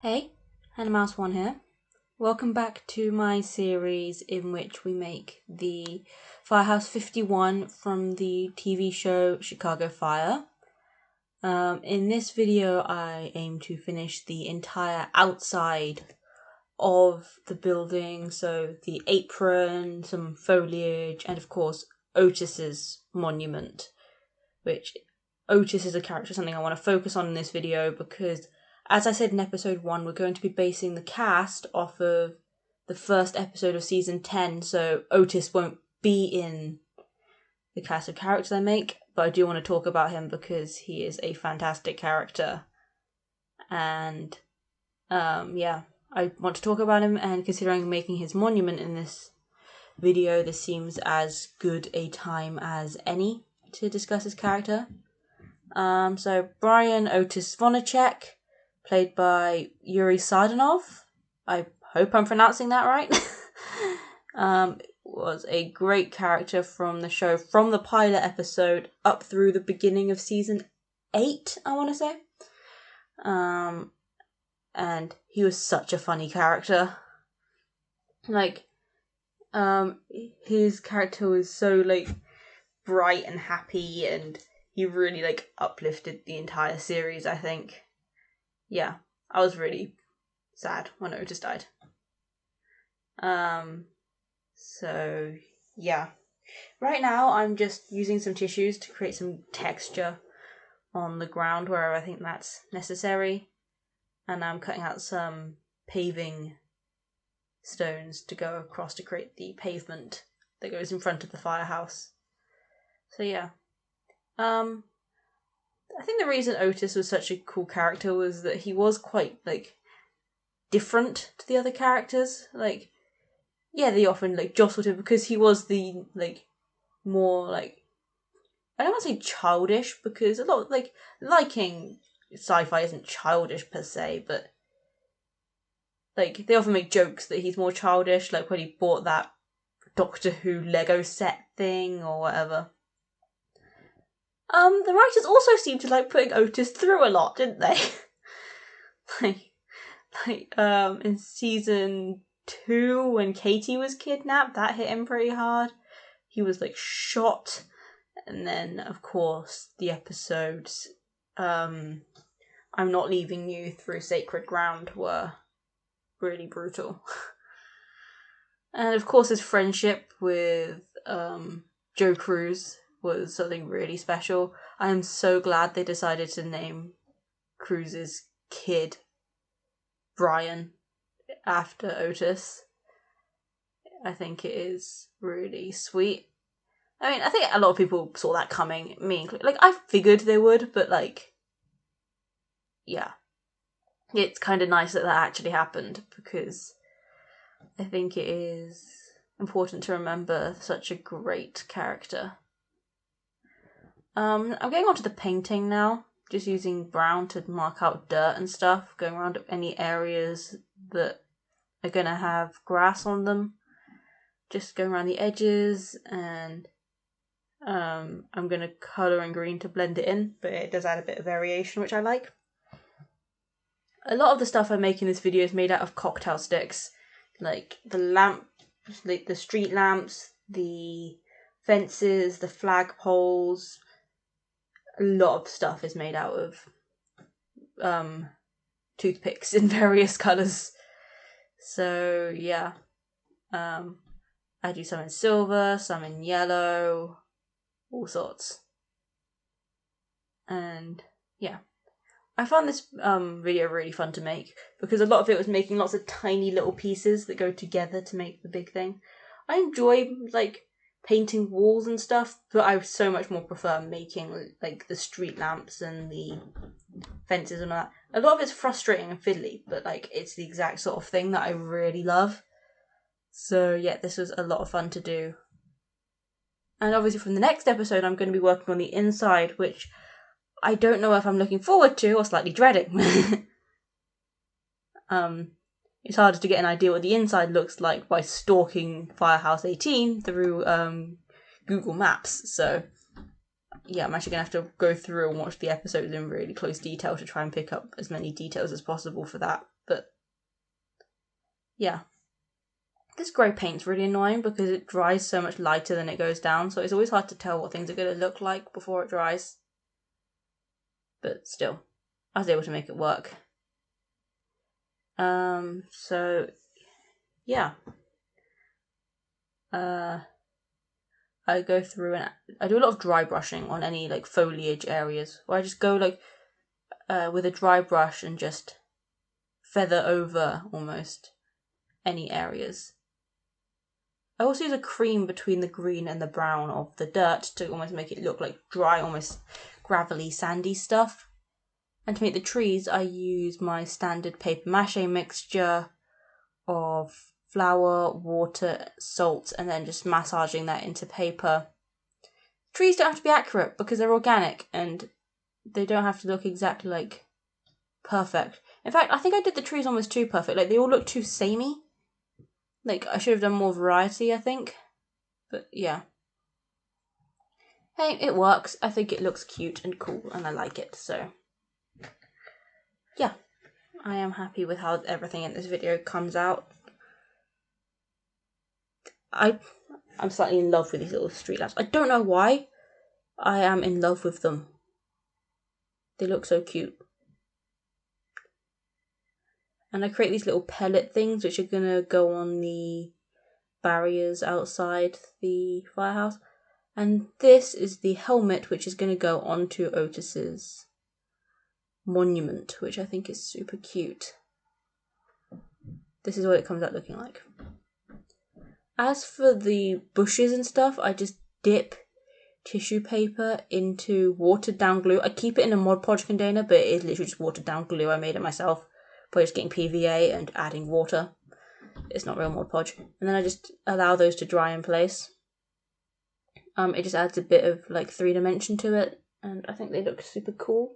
Hey, HannahMouse1 here. Welcome back to my series in which we make the Firehouse 51 from the TV show Chicago Fire. In this video I aim to finish the entire outside of the building, so the apron, some foliage, and of course Otis's monument, which Otis is a character, something I want to focus on in this video because, as I said in episode 1, we're going to be basing the cast off of the first episode of season 10, so Otis won't be in the cast of characters I make, but I do want to talk about him because he is a fantastic character. And, I want to talk about him, and considering making his monument in this video, this seems as good a time as any to discuss his character. So Brian Otis Zvonecek, played by Yuri Sardarov, I hope I'm pronouncing that right, was a great character from the show, from the pilot episode up through the beginning of season 8, I want to say. And he was such a funny character. His character was so, bright and happy, and he really, uplifted the entire series, I think. Yeah, I was really sad when Otis died. So, yeah. Right now, I'm just using some tissues to create some texture on the ground wherever I think that's necessary. And I'm cutting out some paving stones to go across to create the pavement that goes in front of the firehouse. So, yeah. I think the reason Otis was such a cool character was that he was quite, different to the other characters. They often, jostled him because he was the, more, I don't want to say childish, because a lot, liking sci-fi isn't childish per se, but, they often make jokes that he's more childish, like when he bought that Doctor Who Lego set thing or whatever. The writers also seemed to like putting Otis through a lot, didn't they? In season 2, when Katie was kidnapped, that hit him pretty hard. He was, shot. And then, of course, the episodes, I'm Not Leaving You Through Sacred Ground were really brutal. And, of course, his friendship with, Joe Cruz was something really special. I am so glad they decided to name Cruz's kid Brian after Otis. I think it is really sweet. I mean, I think a lot of people saw that coming, me included. I figured they would, but yeah. It's kind of nice that actually happened, because I think it is important to remember such a great character. I'm going on to the painting now, just using brown to mark out dirt and stuff, going around any areas that are going to have grass on them, just going around the edges, and I'm going to colour in green to blend it in, but it does add a bit of variation, which I like. A lot of the stuff I make in this video is made out of cocktail sticks, like the lamp, the street lamps, the fences, the flagpoles. A lot of stuff is made out of toothpicks in various colours. So, yeah. I do some in silver, some in yellow, all sorts. And, yeah. I found this video really fun to make, because a lot of it was making lots of tiny little pieces that go together to make the big thing. I enjoy, painting walls and stuff, but I so much more prefer making, the street lamps and the fences and all that. A lot of it's frustrating and fiddly, but, it's the exact sort of thing that I really love. So, yeah, this was a lot of fun to do. And obviously from the next episode, I'm going to be working on the inside, which I don't know if I'm looking forward to or slightly dreading. It's harder to get an idea what the inside looks like by stalking Firehouse 18 through Google Maps. So, yeah, I'm actually going to have to go through and watch the episodes in really close detail to try and pick up as many details as possible for that. but yeah. This grey paint's really annoying because it dries so much lighter than it goes down, so it's always hard to tell what things are going to look like before it dries. But still, I was able to make it work. So, yeah. I go through and I do a lot of dry brushing on any, like, foliage areas, where I just go, like, with a dry brush and just feather over, almost, any areas. I also use a cream between the green and the brown of the dirt to almost make it look like dry, almost gravelly, sandy stuff. And to make the trees, I use my standard paper mache mixture of flour, water, salt, and then just massaging that into paper. Trees don't have to be accurate because they're organic and they don't have to look exactly like perfect. In fact, I think I did the trees almost too perfect. Like, they all look too samey. Like, I should have done more variety, I think. But, yeah. Hey, it works. I think it looks cute and cool, and I like it, so. Yeah. I am happy with how everything in this video comes out. I'm slightly in love with these little street lamps. I don't know why. I am in love with them. They look so cute. And I create these little pellet things which are going to go on the barriers outside the firehouse. And this is the helmet which is going to go onto Otis's monument, which I think is super cute. This is what it comes out looking like. As for the bushes and stuff, I just dip tissue paper into watered down glue. I keep it in a Mod Podge container, but it is literally just watered down glue. I made it myself by just getting PVA and adding water. It's not real Mod Podge. And then I just allow those to dry in place. It just adds a bit of like 3D to it, and I think they look super cool.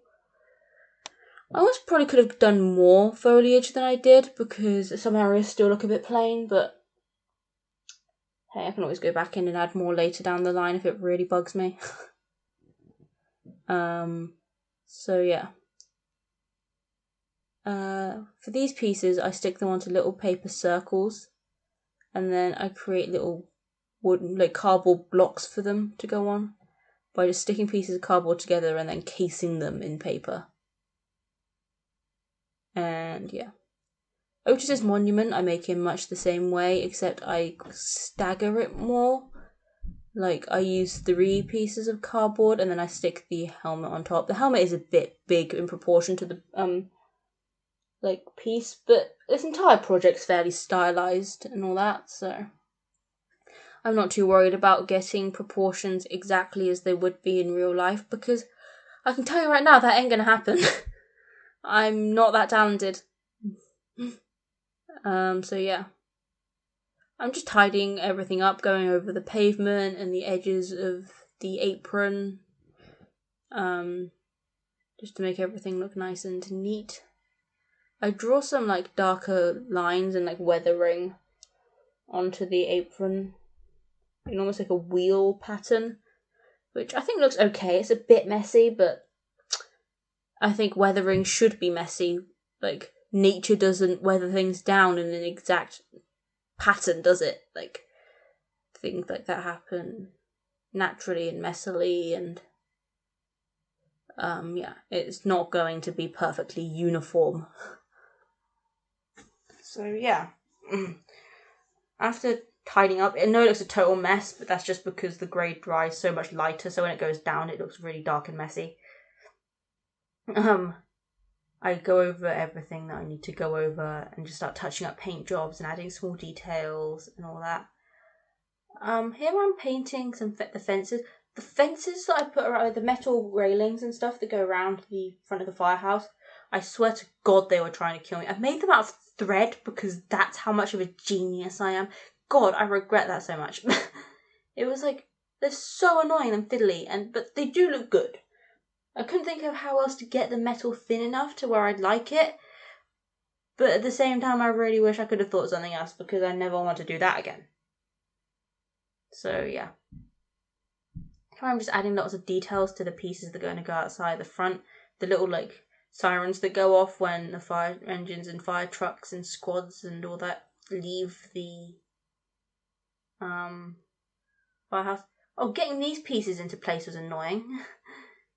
I almost probably could have done more foliage than I did because some areas still look a bit plain, but hey, I can always go back in and add more later down the line if it really bugs me. So yeah. For these pieces, I stick them onto little paper circles, and then I create little wooden, like, cardboard blocks for them to go on by just sticking pieces of cardboard together and then casing them in paper. And yeah. Otis's monument, I make in much the same way, except I stagger it more. Like, I use 3 pieces of cardboard and then I stick the helmet on top. The helmet is a bit big in proportion to the piece, but this entire project's fairly stylized and all that, so I'm not too worried about getting proportions exactly as they would be in real life, because I can tell you right now that ain't gonna happen. I'm not that talented. So yeah. I'm just tidying everything up, going over the pavement and the edges of the apron, just to make everything look nice and neat. I draw some like darker lines and like weathering onto the apron in almost like a wheel pattern, which I think looks okay. It's a bit messy, but I think weathering should be messy. Like, nature doesn't weather things down in an exact pattern, does it? Like, things like that happen naturally and messily, and yeah, it's not going to be perfectly uniform. So yeah, after tidying up, I know it looks a total mess, but that's just because the grey dries so much lighter, so when it goes down it looks really dark and messy. I go over everything that I need to go over and just start touching up paint jobs and adding small details and all that. Here I'm painting the fences. The fences that I put around, the metal railings and stuff that go around the front of the firehouse, I swear to God they were trying to kill me. I made them out of thread because that's how much of a genius I am. God, I regret that so much. It was like, they're so annoying and fiddly, but they do look good. I couldn't think of how else to get the metal thin enough to where I'd like it. But at the same time, I really wish I could have thought of something else because I never want to do that again. So, yeah. Here I'm just adding lots of details to the pieces that are going to go outside the front. The little, like, sirens that go off when the fire engines and fire trucks and squads and all that leave the firehouse. Oh, getting these pieces into place was annoying.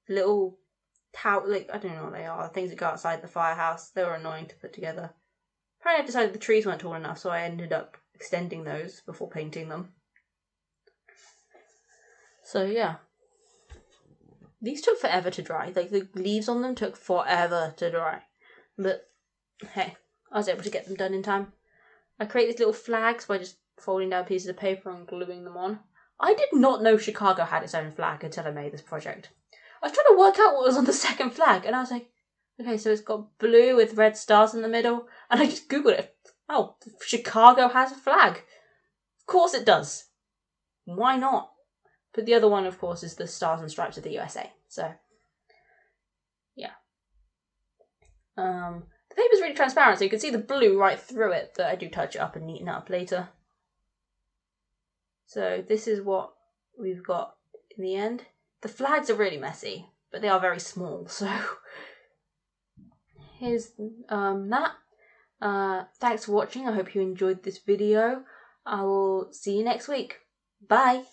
Little like, I don't know what they are, things that go outside the firehouse. They were annoying to put together. Apparently I decided the trees weren't tall enough, so I ended up extending those before painting them. So yeah. These took forever to dry. Like, the leaves on them took forever to dry. But, hey, I was able to get them done in time. I create these little flags by just folding down pieces of paper and gluing them on. I did not know Chicago had its own flag until I made this project. I was trying to work out what was on the second flag, and I was like, okay, so it's got blue with red stars in the middle, and I just googled it. Oh, Chicago has a flag. Of course it does. Why not? But the other one, of course, is the Stars and Stripes of the USA. So, yeah. The paper's really transparent, so you can see the blue right through it, but I do touch it up and neaten it up later. So this is what we've got in the end. The flags are really messy, but they are very small, so here's that. Thanks for watching. I hope you enjoyed this video. I will see you next week. Bye!